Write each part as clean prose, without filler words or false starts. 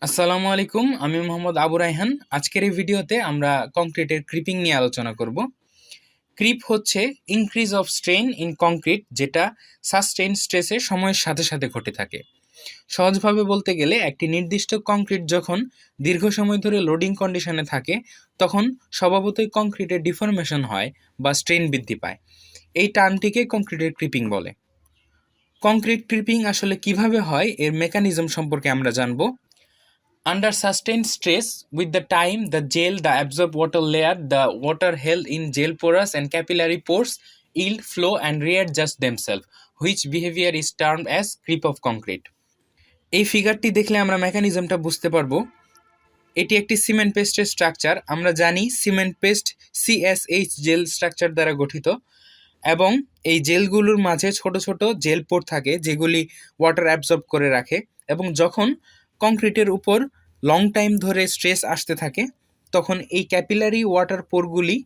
আসসালামু আলাইকুম, আমি মোহাম্মদ আবু রায়হান। আজকের এই ভিডিওতে আমরা কংক্রিটের ক্রিপিং নিয়ে আলোচনা করব। ক্রিপ হচ্ছে increase of strain in concrete, যেটা সাস্টেইন স্ট্রেসে সময়ের সাথে সাথে ঘটে থাকে। সহজভাবে বলতে গেলে একটি নির্দিষ্ট কংক্রিট যখন দীর্ঘ সময় ধরে লোডিং কন্ডিশনে থাকে তখন স্বভাবতই কংক্রিটের ডিফরমেশন হয় বা স্ট্রেন বৃদ্ধি পায়। এই টার্মটিকে কংক্রিটের ক্রিপিং বলে। কংক্রিট ক্রিপিং আসলে কিভাবে হয় এর মেকানিজম সম্পর্কে আমরা জানবো। Under sustained stress, with the time, the absorbed water layer, the water held in gel porous and capillary pores yield, flow, and readjust themselves, which behavior is termed as creep of concrete. এই ফিগারটি দেখলে আমরা মেকানিজমটা বুঝতে পারবো। এটি একটি cement পেস্টের structure. আমরা জানি সিমেন্ট পেস্ট সিএসএইচ জেল স্ট্রাকচার দ্বারা গঠিত এবং এই জেলগুলোর মাঝে ছোট ছোট জেল পোর থাকে যেগুলি ওয়াটার অ্যাবজর্ব করে রাখে, এবং যখন কংক্রিটের উপর লং টাইম ধরে স্ট্রেস আসতে থাকে তখন এই ক্যাপিলারি ওয়াটার পোরগুলি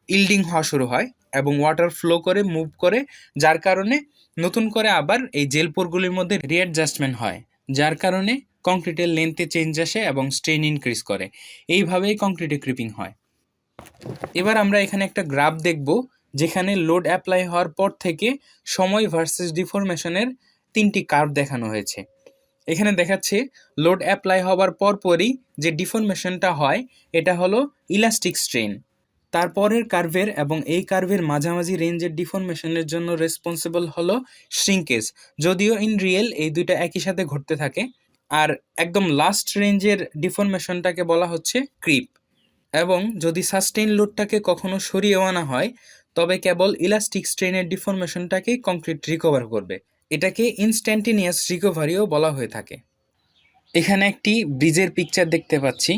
ইল্ডিং হওয়া শুরু হয় এবং ওয়াটার ফ্লো করে মুভ করে, যার কারণে নতুন করে আবার এই জেল পোরগুলির মধ্যে রিঅ্যাডজাস্টমেন্ট হয়, যার কারণে কংক্রিটের লেন্থে চেঞ্জ আসে এবং স্ট্রেন ইনক্রিজ করে। এইভাবেই কংক্রিটে ক্রিপিং হয়। এবার আমরা এখানে একটা গ্রাফ দেখব যেখানে লোড অ্যাপ্লাই হওয়ার পর থেকে সময় ভার্সেস ডিফরমেশনের তিনটি কার্ভ দেখানো হয়েছে। এখানে দেখাচ্ছে লোড অ্যাপ্লাই হওয়ার পরপরই যে ডিফরমেশনটা হয় এটা হলো ইলাস্টিক স্ট্রেন। তারপরের কার্ভের এবং এই কার্ভের মাঝামাঝি রেঞ্জের ডিফরমেশনের জন্য রেসপন্সিবল হলো শ্রিঙ্কেজ, যদিও ইন রিয়েল এই দুইটা একই সাথে ঘটতে থাকে। আর একদম লাস্ট রেঞ্জের ডিফরমেশনটাকে বলা হচ্ছে ক্রিপ। এবং যদি সাস্টেইন লোডটাকে কখনো সরিয়েও আনা হয় তবে কেবল ইলাস্টিক স্ট্রেনের ডিফরমেশনটাকেই কংক্রিট রিকভার করবে। এটাকে ইনস্ট্যান্টিনিয়াস রিকভারিও বলা হয়ে থাকে। এখানে একটি ব্রিজের পিকচার দেখতে পাচ্ছি।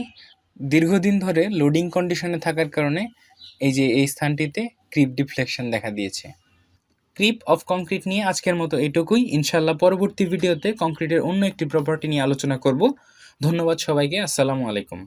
দীর্ঘদিন ধরে লোডিং কন্ডিশনে থাকার কারণে এই স্থানটিতে ক্রিপ ডিফ্লেকশন দেখা দিয়েছে। ক্রিপ অফ কংক্রিট নিয়ে আজকের মতো এটুকুই। ইনশাল্লাহ পরবর্তী ভিডিওতে কংক্রিটের অন্য একটি প্রপার্টি নিয়ে আলোচনা করব। ধন্যবাদ সবাইকে। আসসালামু আলাইকুম।